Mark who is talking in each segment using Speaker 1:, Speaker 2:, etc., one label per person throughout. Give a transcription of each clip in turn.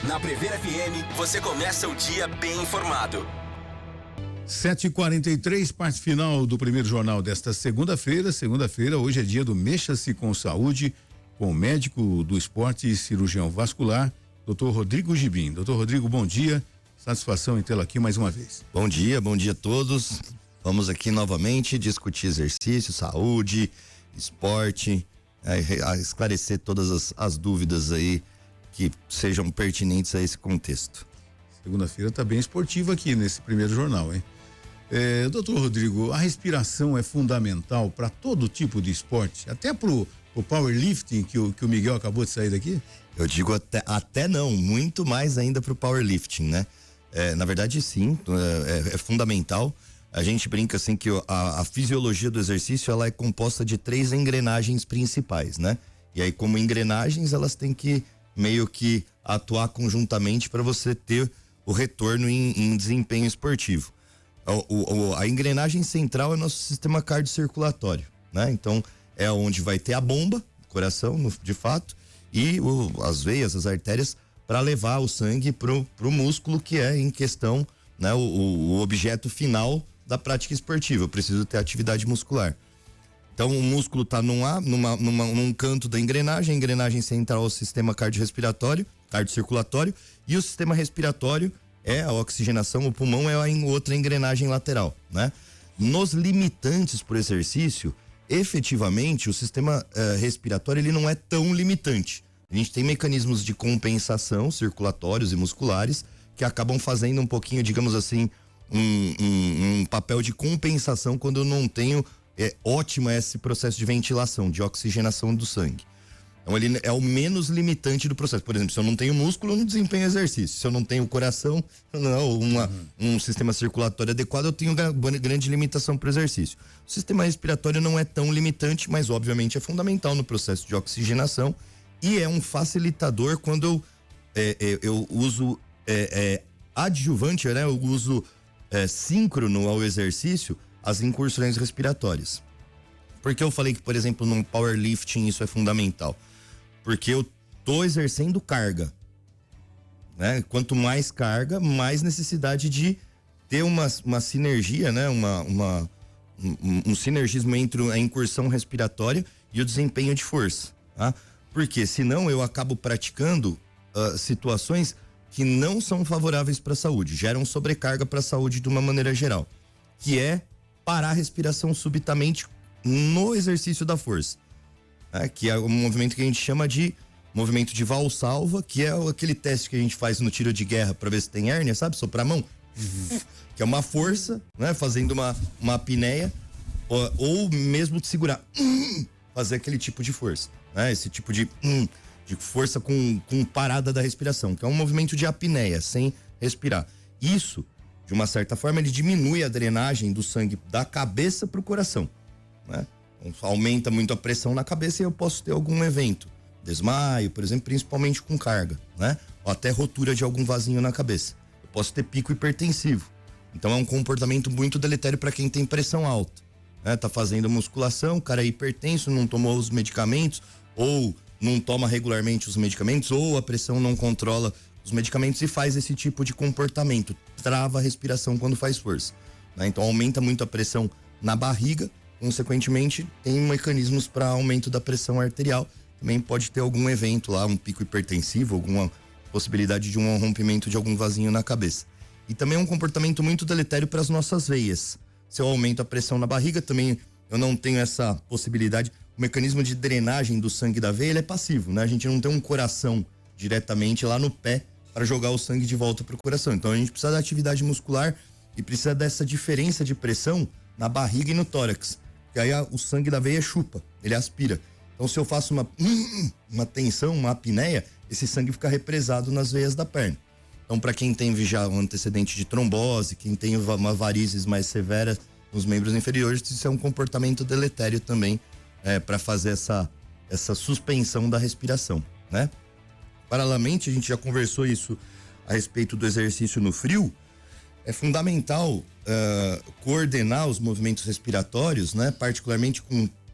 Speaker 1: Na Prever FM, você começa o dia bem informado.
Speaker 2: 7h43, parte final do primeiro jornal desta segunda-feira. Hoje é dia do Mexa-se com Saúde, com o médico do esporte e cirurgião vascular, Dr. Rodrigo Gibim. Dr. Rodrigo, bom dia. Satisfação em tê-lo aqui mais uma vez.
Speaker 3: Bom dia a todos. Vamos aqui novamente discutir exercício, saúde, esporte, esclarecer todas as dúvidas aí que sejam pertinentes a esse contexto.
Speaker 2: Segunda-feira tá bem esportiva aqui nesse primeiro jornal, hein? Doutor Rodrigo, a respiração é fundamental para todo tipo de esporte, até pro powerlifting que o Miguel acabou de sair daqui?
Speaker 3: Eu digo até não, muito mais ainda pro powerlifting, né? Na verdade, sim, é fundamental. A gente brinca assim que a fisiologia do exercício ela é composta de 3 engrenagens principais, né? E aí, como engrenagens, elas têm que meio que atuar conjuntamente para você ter o retorno em desempenho esportivo. A engrenagem central é nosso sistema cardiocirculatório, né? Então, é onde vai ter a bomba, coração, de fato, e as veias, as artérias, para levar o sangue pro músculo que é em questão, né? O objeto final da prática esportiva. Eu preciso ter atividade muscular. Então, o músculo está num canto da engrenagem. A engrenagem central é o sistema cardiocirculatório, e o sistema respiratório é a oxigenação, o pulmão é a outra engrenagem lateral, né? Nos limitantes por exercício, efetivamente, o sistema respiratório ele não é tão limitante. A gente tem mecanismos de compensação circulatórios e musculares que acabam fazendo um pouquinho, digamos assim, um papel de compensação quando eu não tenho ótima esse processo de ventilação, de oxigenação do sangue. Então ele é o menos limitante do processo. Por exemplo, se eu não tenho músculo, eu não desempenho exercício. Se eu não tenho coração, um sistema circulatório adequado, eu tenho grande limitação para o exercício. O sistema respiratório não é tão limitante, mas obviamente é fundamental no processo de oxigenação e é um facilitador quando eu uso adjuvante, né? Eu uso síncrono ao exercício, as incursões respiratórias. Por que eu falei que, por exemplo, no powerlifting isso é fundamental? Porque eu tô exercendo carga, né? Quanto mais carga, mais necessidade de ter uma sinergia, né? Um sinergismo entre a incursão respiratória e o desempenho de força, tá? Porque senão eu acabo praticando situações que não são favoráveis para a saúde, geram sobrecarga para a saúde de uma maneira geral, que é parar a respiração subitamente no exercício da força, né? Que é um movimento que a gente chama de movimento de Valsalva, que é aquele teste que a gente faz no tiro de guerra para ver se tem hérnia, sabe? Soprar a mão. Que é uma força, né? Fazendo uma apneia, ou mesmo de segurar, fazer aquele tipo de força, né? Esse tipo de força com parada da respiração, que é um movimento de apneia, sem respirar. Isso, de uma certa forma, ele diminui a drenagem do sangue da cabeça para o coração, né? Aumenta muito a pressão na cabeça e eu posso ter algum evento, desmaio, por exemplo, principalmente com carga, né? Ou até rotura de algum vasinho na cabeça. Eu posso ter pico hipertensivo. Então é um comportamento muito deletério para quem tem pressão alta, né? Tá fazendo musculação, o cara é hipertenso, não tomou os medicamentos, ou não toma regularmente os medicamentos, ou a pressão não controla os medicamentos e faz esse tipo de comportamento, trava a respiração quando faz força, né? Então aumenta muito a pressão na barriga, consequentemente tem mecanismos para aumento da pressão arterial, também pode ter algum evento lá, um pico hipertensivo, alguma possibilidade de um rompimento de algum vasinho na cabeça. E também é um comportamento muito deletério para as nossas veias. Se eu aumento a pressão na barriga, também eu não tenho essa possibilidade. O mecanismo de drenagem do sangue da veia ele é passivo, né? A gente não tem um coração diretamente lá no pé para jogar o sangue de volta para o coração. Então a gente precisa da atividade muscular e precisa dessa diferença de pressão na barriga e no tórax. Que aí o sangue da veia chupa, ele aspira. Então se eu faço uma tensão, uma apneia, esse sangue fica represado nas veias da perna. Então para quem tem já um antecedente de trombose, quem tem uma varizes mais severa nos membros inferiores, isso é um comportamento deletério também, para fazer essa suspensão da respiração, né? Paralelamente, a gente já conversou isso a respeito do exercício no frio. É fundamental coordenar os movimentos respiratórios, né? Particularmente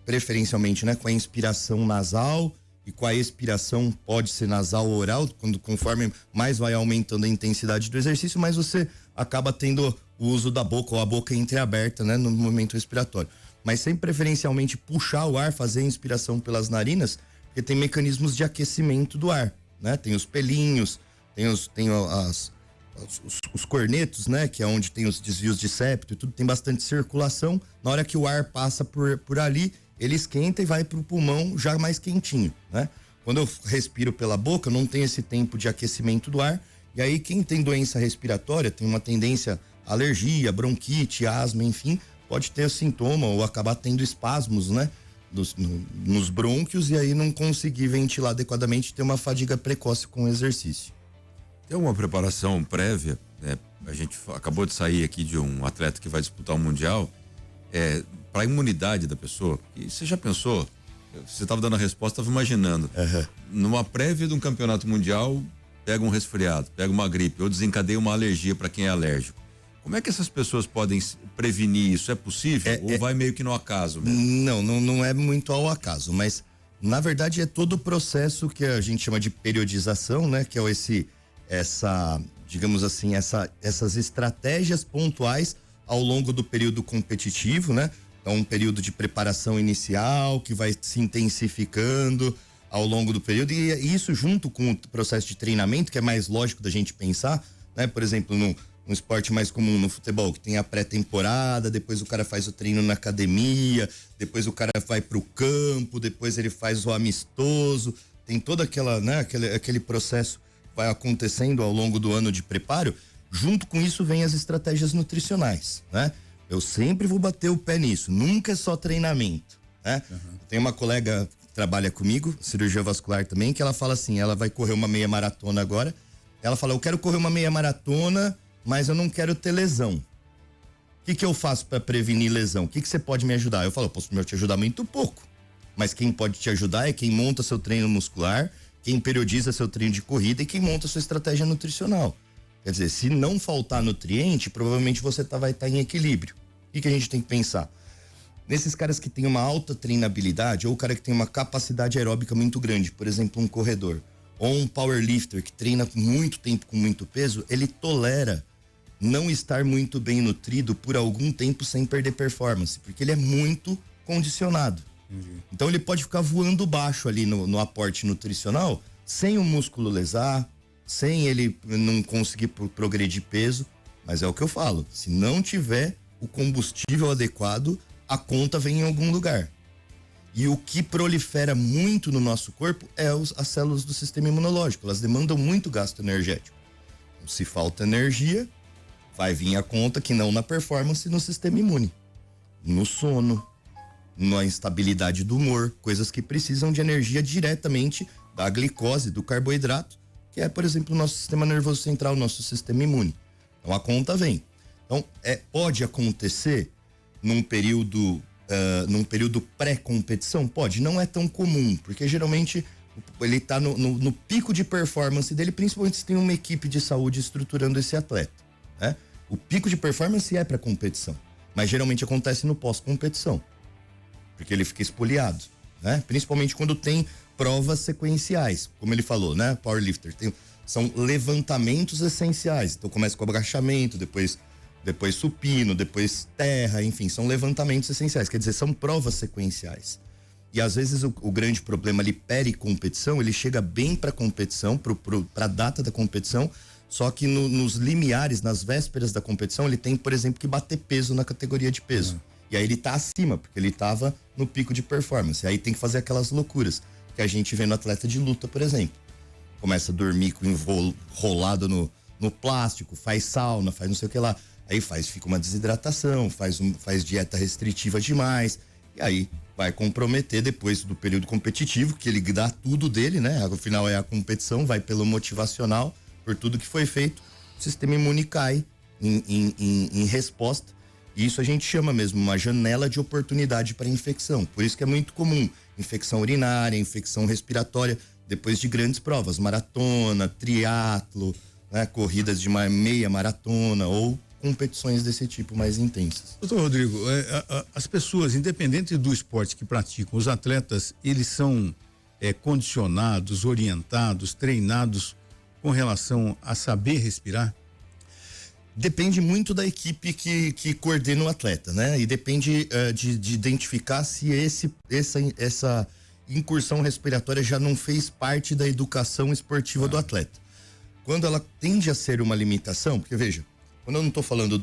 Speaker 3: preferencialmente, né? Com a inspiração nasal e com a expiração pode ser nasal ou oral, conforme mais vai aumentando a intensidade do exercício, mais você acaba tendo o uso da boca ou a boca entreaberta, né, no momento respiratório. Mas sempre preferencialmente puxar o ar, fazer a inspiração pelas narinas, porque tem mecanismos de aquecimento do ar, né? Tem os pelinhos, tem os cornetos, né? Que é onde tem os desvios de septo e tudo, tem bastante circulação. Na hora que o ar passa por ali, ele esquenta e vai pro pulmão já mais quentinho, né? Quando eu respiro pela boca, não tem esse tempo de aquecimento do ar, e aí quem tem doença respiratória, tem uma tendência a alergia, bronquite, asma, enfim, pode ter sintoma ou acabar tendo espasmos, né? Nos brônquios, e aí não conseguir ventilar adequadamente, ter uma fadiga precoce com o exercício.
Speaker 4: Tem uma preparação prévia, né? A gente acabou de sair aqui de um atleta que vai disputar o Mundial, para a imunidade da pessoa. E você já pensou? Você estava dando a resposta, estava imaginando. Numa prévia de um campeonato mundial, pega um resfriado, pega uma gripe, ou desencadeia uma alergia para quem é alérgico. Como é que essas pessoas podem prevenir isso? É possível? Ou vai meio que no acaso mesmo?
Speaker 3: Não é muito ao acaso, mas na verdade é todo o processo que a gente chama de periodização, né? Que é essas estratégias pontuais ao longo do período competitivo, né? Então, um período de preparação inicial que vai se intensificando ao longo do período, e isso junto com o processo de treinamento, que é mais lógico da gente pensar, né? Por exemplo, um esporte mais comum no futebol, que tem a pré-temporada, depois o cara faz o treino na academia, depois o cara vai pro campo, depois ele faz o amistoso, tem toda aquela, né, aquele processo que vai acontecendo ao longo do ano de preparo. Junto com isso vem as estratégias nutricionais, né? Eu sempre vou bater o pé nisso, nunca é só treinamento, né? Tem uma colega que trabalha comigo, cirurgia vascular também, que ela fala assim, ela vai correr uma meia maratona agora, ela fala, eu quero correr uma meia maratona, mas eu não quero ter lesão. O que eu faço para prevenir lesão? O que você pode me ajudar? Eu falo, posso te ajudar muito pouco, mas quem pode te ajudar é quem monta seu treino muscular, quem periodiza seu treino de corrida e quem monta sua estratégia nutricional. Quer dizer, se não faltar nutriente, provavelmente você vai estar em equilíbrio. O que a gente tem que pensar? Nesses caras que têm uma alta treinabilidade, ou o cara que tem uma capacidade aeróbica muito grande, por exemplo, um corredor, ou um powerlifter que treina muito tempo com muito peso, ele tolera não estar muito bem nutrido por algum tempo sem perder performance, porque ele é muito condicionado. Então ele pode ficar voando baixo ali no aporte nutricional, sem o músculo lesar, sem ele não conseguir progredir peso, mas é o que eu falo, se não tiver o combustível adequado, a conta vem em algum lugar. E o que prolifera muito no nosso corpo é as células do sistema imunológico, elas demandam muito gasto energético. Então, se falta energia, vai vir a conta que não na performance, no sistema imune, no sono, na instabilidade do humor, coisas que precisam de energia diretamente da glicose, do carboidrato, que é, por exemplo, o nosso sistema nervoso central, o nosso sistema imune. Então a conta vem. Então pode acontecer num período pré-competição? Pode, não é tão comum, porque geralmente ele está no pico de performance dele, principalmente se tem uma equipe de saúde estruturando esse atleta, né? O pico de performance é para competição, mas geralmente acontece no pós-competição, porque ele fica espoliado, né? Principalmente quando tem provas sequenciais, como ele falou, né? Powerlifter são levantamentos essenciais, então começa com agachamento, depois supino, depois terra, enfim, são levantamentos essenciais, quer dizer, são provas sequenciais. E às vezes o grande problema ali, peri-competição, ele chega bem para a competição, para a data da competição, só que nos limiares, nas vésperas da competição, ele tem, por exemplo, que bater peso na categoria de peso. E aí ele tá acima, porque ele tava no pico de performance. Aí tem que fazer aquelas loucuras que a gente vê no atleta de luta, por exemplo. Começa a dormir enrolado no plástico, faz sauna, faz não sei o que lá. Aí fica uma desidratação, faz dieta restritiva demais. E aí vai comprometer depois do período competitivo, que ele dá tudo dele, né? Afinal é a competição, vai pelo motivacional, por tudo que foi feito. O sistema imune cai em resposta. E isso a gente chama mesmo uma janela de oportunidade para infecção. Por isso que é muito comum infecção urinária, infecção respiratória, depois de grandes provas, maratona, triatlo, né, corridas de meia maratona ou competições desse tipo mais intensas.
Speaker 2: Doutor Rodrigo, as pessoas, independente do esporte que praticam, os atletas, eles são condicionados, orientados, treinados com relação a saber respirar?
Speaker 3: Depende muito da equipe que coordena o atleta, né? E depende de identificar se essa incursão respiratória já não fez parte da educação esportiva do atleta. Quando ela tende a ser uma limitação, porque veja, quando eu não estou falando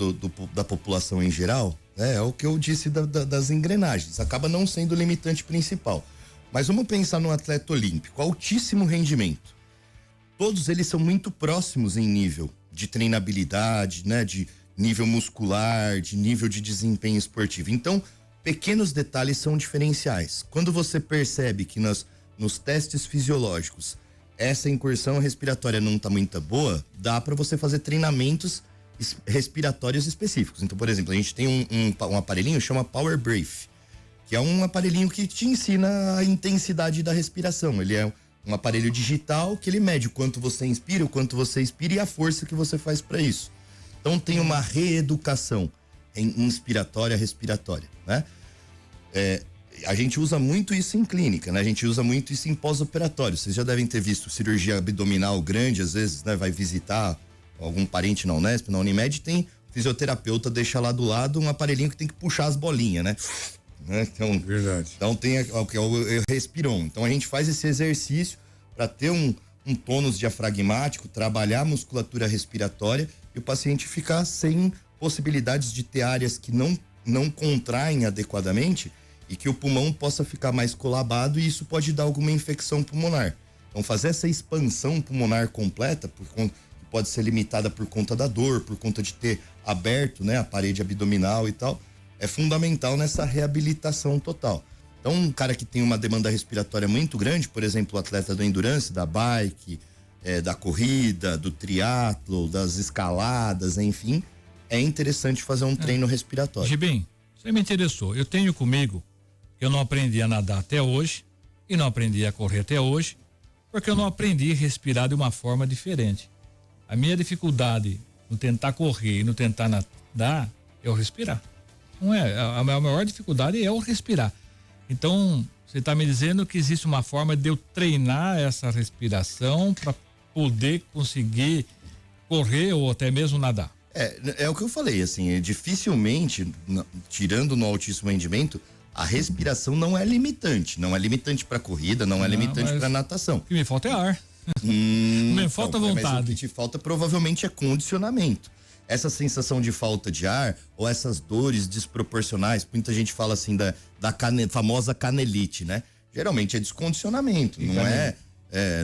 Speaker 3: da população em geral, né, é o que eu disse das engrenagens, acaba não sendo o limitante principal. Mas vamos pensar num atleta olímpico, altíssimo rendimento. Todos eles são muito próximos em nível de treinabilidade, né, de nível muscular, de nível de desempenho esportivo. Então, pequenos detalhes são diferenciais. Quando você percebe que nos testes fisiológicos essa incursão respiratória não está muito boa, dá para você fazer treinamentos respiratórios específicos. Então, por exemplo, a gente tem um aparelhinho que chama Power Breath, que é um aparelhinho que te ensina a intensidade da respiração. Ele é um aparelho digital que ele mede o quanto você inspira, o quanto você expira e a força que você faz para isso. Então tem uma reeducação inspiratória, respiratória, né? A gente usa muito isso em clínica, né? A gente usa muito isso em pós-operatório. Vocês já devem ter visto cirurgia abdominal grande, às vezes, né? Vai visitar algum parente na Unesp, na Unimed, tem fisioterapeuta deixa lá do lado um aparelhinho que tem que puxar as bolinhas, né? Então,
Speaker 2: verdade.
Speaker 3: Então tem o que é o respiron. Então a gente faz esse exercício para ter um tônus diafragmático, trabalhar a musculatura respiratória e o paciente ficar sem possibilidades de ter áreas que não contraem adequadamente e que o pulmão possa ficar mais colabado e isso pode dar alguma infecção pulmonar. Então fazer essa expansão pulmonar completa, que pode ser limitada por conta da dor, por conta de ter aberto, né, a parede abdominal e tal, é fundamental nessa reabilitação total. Então, um cara que tem uma demanda respiratória muito grande, por exemplo, o atleta do endurance, da bike, da corrida, do triatlo, das escaladas, enfim, é interessante fazer um treino respiratório.
Speaker 5: Gibim, você me interessou. Eu tenho comigo, eu não aprendi a nadar até hoje e não aprendi a correr até hoje, porque eu não aprendi a respirar de uma forma diferente. A minha dificuldade no tentar correr e no tentar nadar é o respirar. Não é, a maior dificuldade é o respirar. Então, você está me dizendo que existe uma forma de eu treinar essa respiração para poder conseguir correr ou até mesmo nadar.
Speaker 3: É o que eu falei, assim, dificilmente, tirando no altíssimo rendimento, a respiração não é limitante. Não é limitante para corrida, não é limitante para natação.
Speaker 5: O que me falta é ar. Me falta vontade.
Speaker 3: Mas o que te falta provavelmente é condicionamento. Essa sensação de falta de ar ou essas dores desproporcionais, muita gente fala assim da famosa canelite, né? Geralmente é descondicionamento,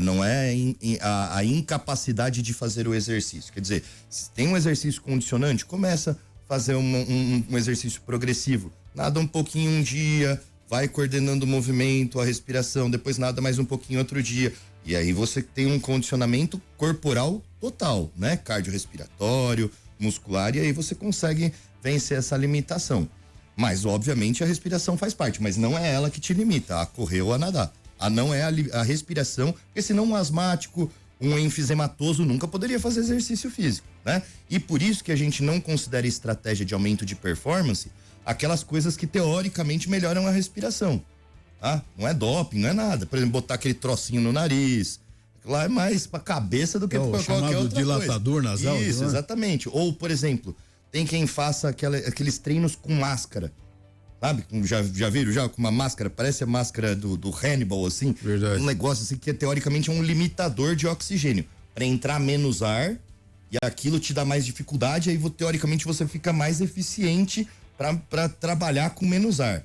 Speaker 3: não é a incapacidade de fazer o exercício. Quer dizer, se tem um exercício condicionante, começa a fazer um exercício progressivo. Nada um pouquinho um dia, vai coordenando o movimento, a respiração, depois nada mais um pouquinho outro dia. E aí você tem um condicionamento corporal total, né? Cardiorrespiratório, muscular, e aí você consegue vencer essa limitação. Mas, obviamente, a respiração faz parte, mas não é ela que te limita a correr ou a nadar. Não é a respiração, porque senão um asmático, um enfisematoso nunca poderia fazer exercício físico, né? E por isso que a gente não considera estratégia de aumento de performance aquelas coisas que teoricamente melhoram a respiração, tá? Não é doping, não é nada. Por exemplo, botar aquele trocinho no nariz, lá é mais pra cabeça do que pra qualquer outra
Speaker 2: dilatador
Speaker 3: coisa.
Speaker 2: nasal.
Speaker 3: Isso, exatamente. Ou, por exemplo, tem quem faça aqueles treinos com máscara. Sabe? Já viram já com uma máscara? Parece a máscara do Hannibal, assim.
Speaker 2: Verdade.
Speaker 3: Um negócio assim que teoricamente é um limitador de oxigênio. Para entrar menos ar e aquilo te dá mais dificuldade, aí teoricamente você fica mais eficiente para trabalhar com menos ar.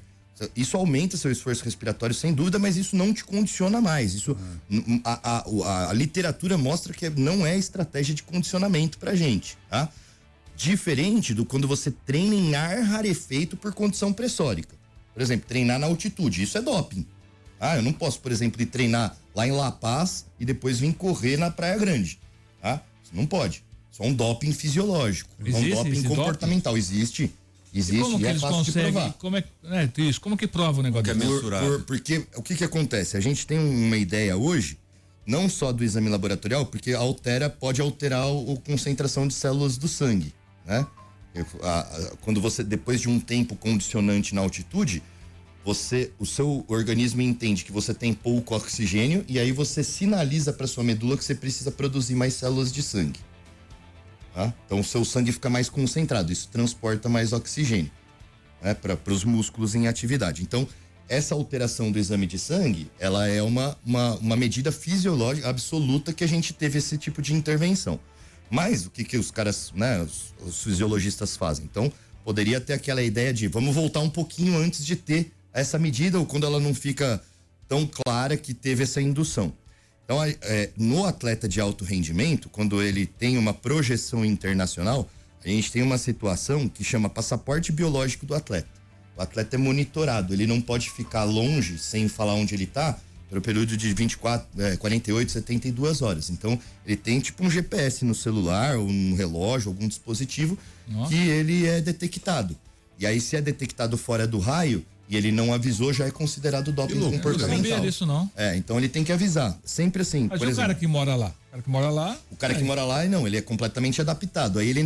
Speaker 3: Isso aumenta seu esforço respiratório, sem dúvida, mas isso não te condiciona mais. Isso, a literatura mostra que não é estratégia de condicionamento pra gente, tá? Diferente do quando você treina em ar rarefeito por condição pressórica. Por exemplo, treinar na altitude, isso é doping. Eu não posso, por exemplo, ir treinar lá em La Paz e depois vir correr na Praia Grande, tá? Isso não pode. Isso é um doping fisiológico,
Speaker 5: Existe
Speaker 3: um doping comportamental. Existe
Speaker 5: como que
Speaker 3: e é
Speaker 5: eles
Speaker 3: fácil de provar.
Speaker 5: Como que prova o negócio?
Speaker 3: Porque o que acontece? A gente tem uma ideia hoje, não só do exame laboratorial, porque pode alterar a concentração de células do sangue, né? Quando você, depois de um tempo condicionante na altitude, o seu organismo entende que você tem pouco oxigênio e aí você sinaliza para sua medula que você precisa produzir mais células de sangue. Tá? Então o seu sangue fica mais concentrado, isso transporta mais oxigênio, né, para os músculos em atividade. Então essa alteração do exame de sangue, ela é uma medida fisiológica absoluta que a gente teve esse tipo de intervenção. Mas o que os caras, né, os fisiologistas fazem? Então poderia ter aquela ideia de vamos voltar um pouquinho antes de ter essa medida ou quando ela não fica tão clara que teve essa indução. Então, no atleta de alto rendimento, quando ele tem uma projeção internacional, a gente tem uma situação que chama passaporte biológico do atleta. O atleta é monitorado, ele não pode ficar longe sem falar onde ele está pelo período de 48, 72 horas. Então, ele tem tipo um GPS no celular, ou um relógio, algum dispositivo que ele é detectado. E aí, se é detectado fora do raio e ele não avisou, já é considerado doping comportamental.
Speaker 5: Eu não sabia disso, não.
Speaker 3: Então ele tem que avisar. Sempre assim.
Speaker 5: Mas
Speaker 3: por exemplo,
Speaker 5: cara que mora lá?
Speaker 3: O cara que mora lá, não, ele é completamente adaptado. Aí ele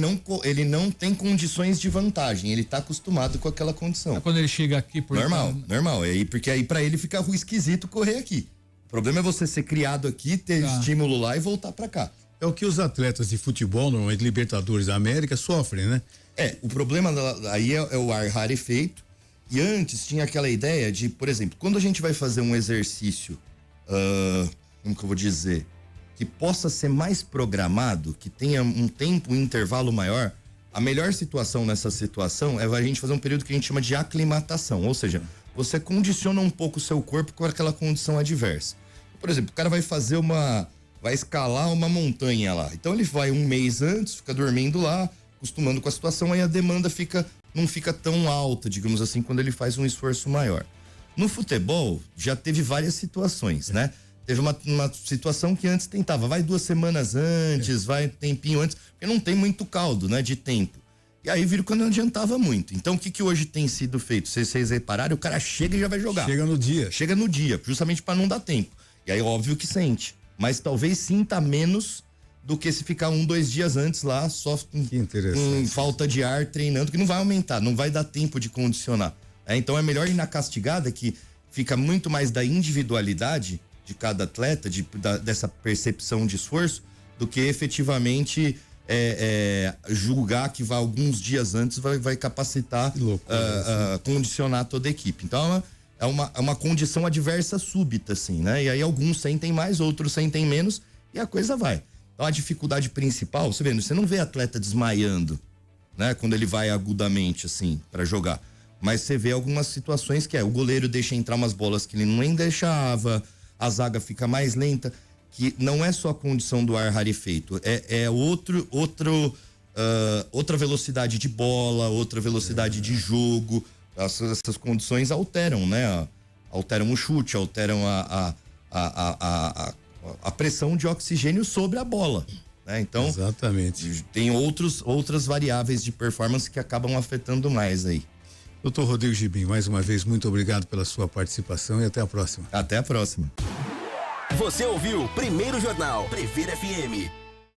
Speaker 3: não tem condições de vantagem. Ele tá acostumado com aquela condição.
Speaker 5: Quando ele chega aqui...
Speaker 3: Normal. Porque aí pra ele fica esquisito correr aqui. O problema é você ser criado aqui, ter estímulo lá e voltar pra cá.
Speaker 2: É o que os atletas de futebol, normalmente Libertadores da América, sofrem, né?
Speaker 3: O problema aí é o ar rarefeito. E antes tinha aquela ideia de, por exemplo, quando a gente vai fazer um exercício, como que eu vou dizer, que possa ser mais programado, que tenha um tempo, um intervalo maior, a melhor situação nessa situação é a gente fazer um período que a gente chama de aclimatação, ou seja, você condiciona um pouco o seu corpo com aquela condição adversa. Por exemplo, o cara vai escalar uma montanha lá, então ele vai um mês antes, fica dormindo lá, acostumando com a situação, aí a demanda não fica tão alta, digamos assim, quando ele faz um esforço maior. No futebol, já teve várias situações, né? Teve uma situação que antes tentava, vai 2 semanas antes, vai tempinho antes, porque não tem muito caldo, né, de tempo. E aí viram que não adiantava muito. Então o que hoje tem sido feito? Se vocês repararem, o cara chega e já vai jogar.
Speaker 2: Chega no dia,
Speaker 3: justamente para não dar tempo. E aí óbvio que sente, mas talvez sinta menos do que se ficar 1-2 dias antes lá, só com falta de ar treinando, que não vai aumentar, não vai dar tempo de condicionar. Então é melhor ir na castigada, que fica muito mais da individualidade de cada atleta, dessa percepção de esforço, do que efetivamente julgar que vai alguns dias antes vai capacitar, condicionar toda a equipe. Então é uma condição adversa súbita, assim, né? E aí alguns sentem mais, outros sentem menos, e a coisa vai. Então a dificuldade principal, você não vê atleta desmaiando, né? Quando ele vai agudamente, assim, para jogar. Mas você vê algumas situações que o goleiro deixa entrar umas bolas que ele nem deixava, a zaga fica mais lenta, que não é só a condição do ar rarefeito, outra velocidade de bola, outra velocidade de jogo. Essas condições alteram, né? Alteram o chute, alteram a pressão de oxigênio sobre a bola, né? Então,
Speaker 2: exatamente.
Speaker 3: Tem outras variáveis de performance que acabam afetando mais aí.
Speaker 2: Dr. Rodrigo Gibim, mais uma vez, muito obrigado pela sua participação e até a próxima.
Speaker 3: Até a próxima.
Speaker 1: Você ouviu Primeiro Jornal Previr FM.